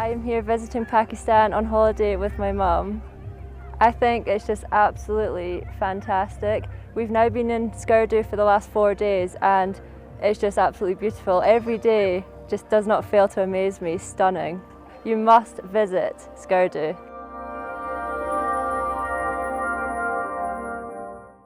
I'm here visiting Pakistan on holiday with my mum. I think it's just absolutely fantastic. We've now been in Urdu for the last 4 days and it's just absolutely beautiful. Every day just does not fail to amaze me. Stunning. You must visit Urdu.